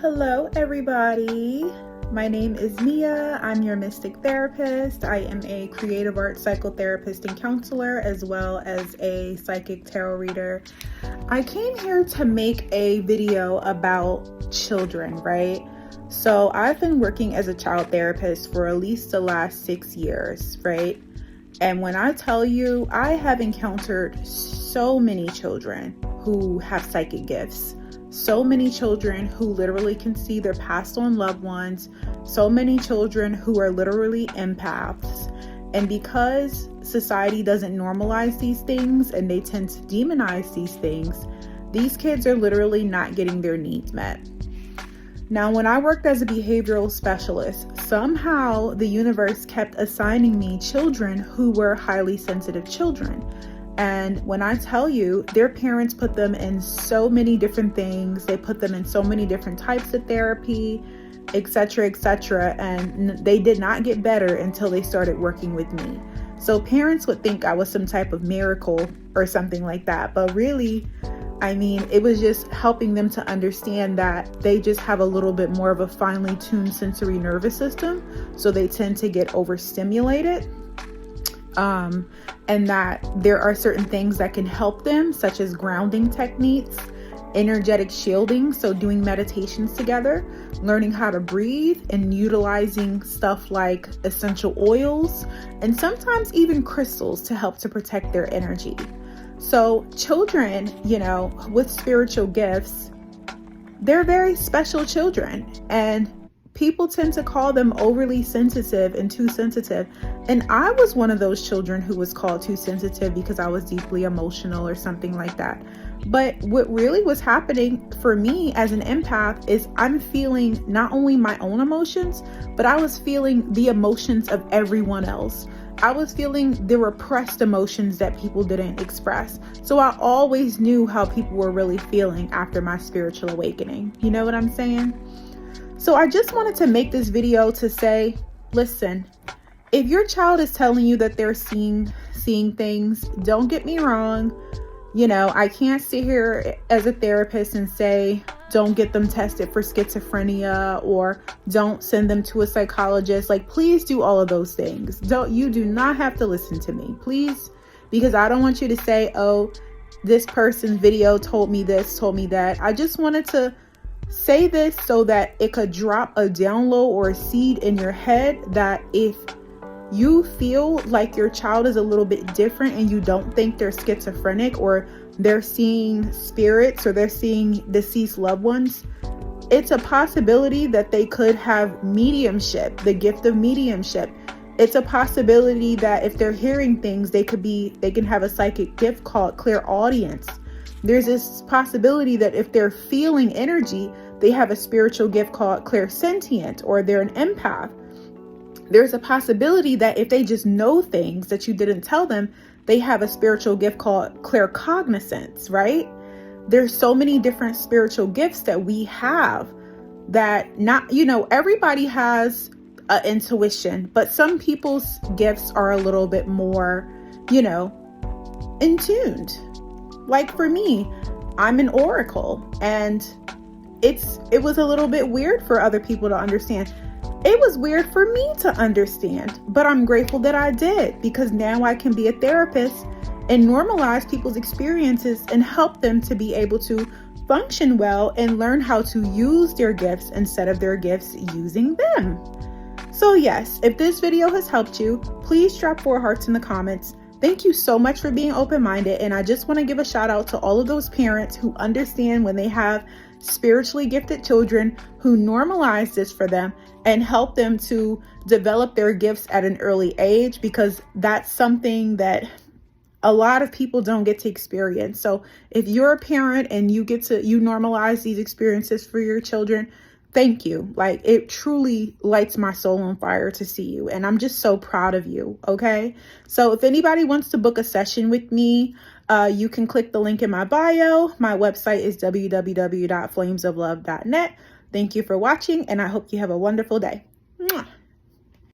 Hello, everybody. My name is Mia. I'm your Mystic Therapist. I am a creative arts psychotherapist and counselor, as well as a psychic tarot reader. I came here to make a video about children, right? So I've been working as a child therapist for at least the last 6 years, right? And when I tell you, I have encountered so many children who have psychic gifts. So many children who literally can see their passed on loved ones. So many children who are literally empaths. And because society doesn't normalize these things and they tend to demonize these things, these kids are literally not getting their needs met. Now, when I worked as a behavioral specialist, somehow the universe kept assigning me children who were highly sensitive children. And when I tell you, their parents put them in so many different things, they put them in so many different types of therapy, etc., and they did not get better until they started working with me. So parents would think I was some type of miracle or something like that. But really, I mean, it was just helping them to understand that they just have a little bit more of a finely tuned sensory nervous system. So they tend to get overstimulated. And that there are certain things that can help them, such as grounding techniques, energetic shielding, so doing meditations together, learning how to breathe, and utilizing stuff like essential oils, and sometimes even crystals to help to protect their energy. So children, with spiritual gifts, they're very special children, and people tend to call them overly sensitive and too sensitive. And I was one of those children who was called too sensitive because I was deeply emotional or something like that. But what really was happening for me as an empath is I'm feeling not only my own emotions, but I was feeling the emotions of everyone else. I was feeling the repressed emotions that people didn't express. So I always knew how people were really feeling after my spiritual awakening. You know what I'm saying? So I just wanted to make this video to say, listen, if your child is telling you that they're seeing things, don't get me wrong. I can't sit here as a therapist and say, don't get them tested for schizophrenia or don't send them to a psychologist. Like, please do all of those things. You do not have to listen to me, please, because I don't want you to say, oh, this person's video told me this, told me that. I just wanted to say this so that it could drop a download or a seed in your head that if you feel like your child is a little bit different and you don't think they're schizophrenic or they're seeing spirits or they're seeing deceased loved ones, it's a possibility that they could have mediumship, the gift of mediumship. It's a possibility that if they're hearing things, they can have a psychic gift called clairaudience. There's this possibility that if they're feeling energy, they have a spiritual gift called clairsentient, or they're an empath. There's a possibility that if they just know things that you didn't tell them, they have a spiritual gift called claircognizance, right? There's so many different spiritual gifts that we have that everybody has an intuition, but some people's gifts are a little bit more, in tuned. Like for me, I'm an oracle, and it was a little bit weird for other people to understand. It was weird for me to understand, but I'm grateful that I did, because now I can be a therapist and normalize people's experiences and help them to be able to function well and learn how to use their gifts instead of their gifts using them. So yes, if this video has helped you, please drop 4 hearts in the comments. Thank you so much for being open-minded, and I just want to give a shout out to all of those parents who understand when they have spiritually gifted children, who normalize this for them and help them to develop their gifts at an early age, because that's something that a lot of people don't get to experience. So if you're a parent and you normalize these experiences for your children, thank you. Like, it truly lights my soul on fire to see you. And I'm just so proud of you. Okay. So if anybody wants to book a session with me, you can click the link in my bio. My website is www.flamesoflove.net. Thank you for watching, and I hope you have a wonderful day. Mwah.